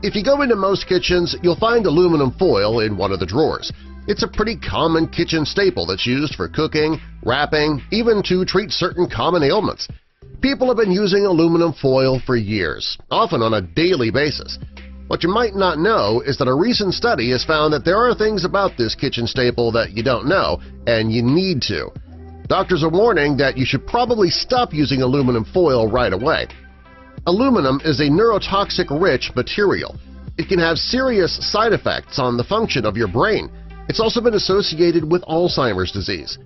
If you go into most kitchens, you'll find aluminum foil in one of the drawers. It's a pretty common kitchen staple that's used for cooking, wrapping, even to treat certain common ailments. People have been using aluminum foil for years, often on a daily basis. What you might not know is that a recent study has found that there are things about this kitchen staple that you don't know, and you need to. Doctors are warning that you should probably stop using aluminum foil right away. Aluminum is a neurotoxic-rich material. It can have serious side effects on the function of your brain. It's also been associated with Alzheimer's disease.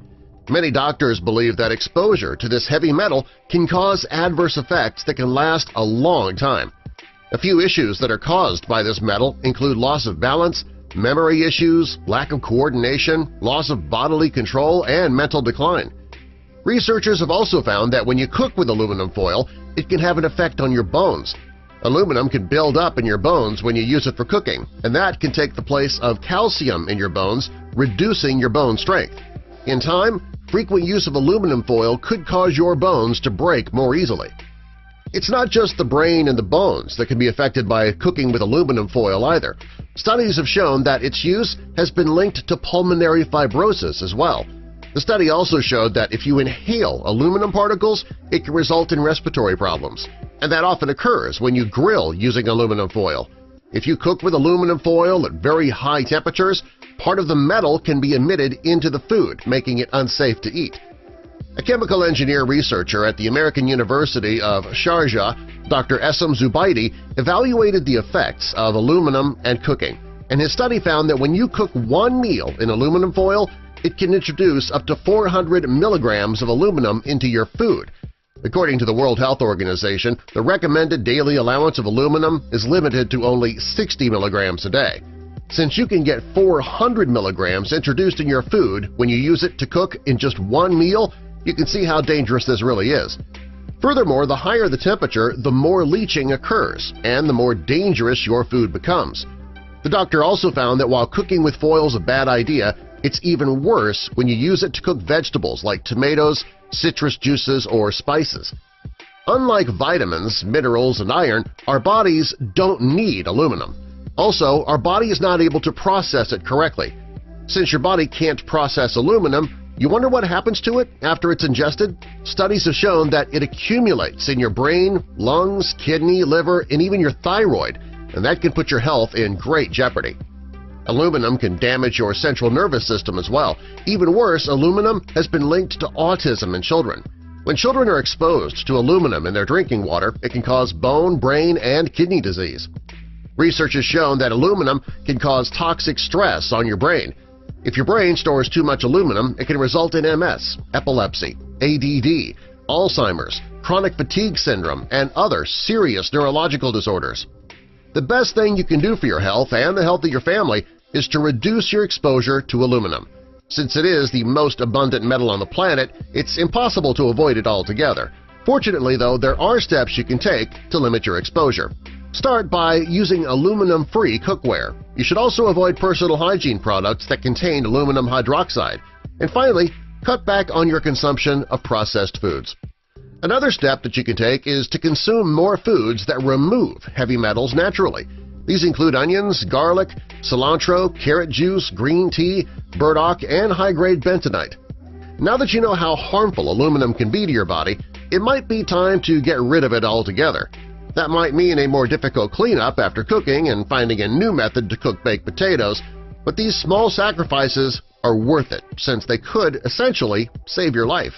Many doctors believe that exposure to this heavy metal can cause adverse effects that can last a long time. A few issues that are caused by this metal include loss of balance, memory issues, lack of coordination, loss of bodily control, and mental decline. Researchers have also found that when you cook with aluminum foil, it can have an effect on your bones. Aluminum can build up in your bones when you use it for cooking, and that can take the place of calcium in your bones, reducing your bone strength. In time, frequent use of aluminum foil could cause your bones to break more easily. It's not just the brain and the bones that can be affected by cooking with aluminum foil either. Studies have shown that its use has been linked to pulmonary fibrosis as well. The study also showed that if you inhale aluminum particles, it can result in respiratory problems, and that often occurs when you grill using aluminum foil. If you cook with aluminum foil at very high temperatures, part of the metal can be emitted into the food, making it unsafe to eat. A chemical engineer researcher at the American University of Sharjah, Dr. Essam Zubaidi, evaluated the effects of aluminum and cooking, and his study found that when you cook one meal in aluminum foil, it can introduce up to 400 milligrams of aluminum into your food. According to the World Health Organization, the recommended daily allowance of aluminum is limited to only 60 milligrams a day. Since you can get 400 milligrams introduced in your food when you use it to cook in just one meal, you can see how dangerous this really is. Furthermore, the higher the temperature, the more leaching occurs, and the more dangerous your food becomes. The doctor also found that while cooking with foil is a bad idea, it's even worse when you use it to cook vegetables like tomatoes, citrus juices, or spices. Unlike vitamins, minerals, and iron, our bodies don't need aluminum. Also, our body is not able to process it correctly. Since your body can't process aluminum, you wonder what happens to it after it's ingested? Studies have shown that it accumulates in your brain, lungs, kidney, liver, and even your thyroid, and that can put your health in great jeopardy. Aluminum can damage your central nervous system as well. Even worse, aluminum has been linked to autism in children. When children are exposed to aluminum in their drinking water, it can cause bone, brain, and kidney disease. Research has shown that aluminum can cause toxic stress on your brain. If your brain stores too much aluminum, it can result in MS, epilepsy, ADD, Alzheimer's, chronic fatigue syndrome, and other serious neurological disorders. The best thing you can do for your health and the health of your family is to reduce your exposure to aluminum. Since it is the most abundant metal on the planet, it's impossible to avoid it altogether. Fortunately, though, there are steps you can take to limit your exposure. Start by using aluminum-free cookware. You should also avoid personal hygiene products that contain aluminum hydroxide. And finally, cut back on your consumption of processed foods. Another step that you can take is to consume more foods that remove heavy metals naturally. These include onions, garlic, cilantro, carrot juice, green tea, burdock, and high-grade bentonite. Now that you know how harmful aluminum can be to your body, it might be time to get rid of it altogether. That might mean a more difficult cleanup after cooking and finding a new method to cook baked potatoes, but these small sacrifices are worth it since they could essentially save your life.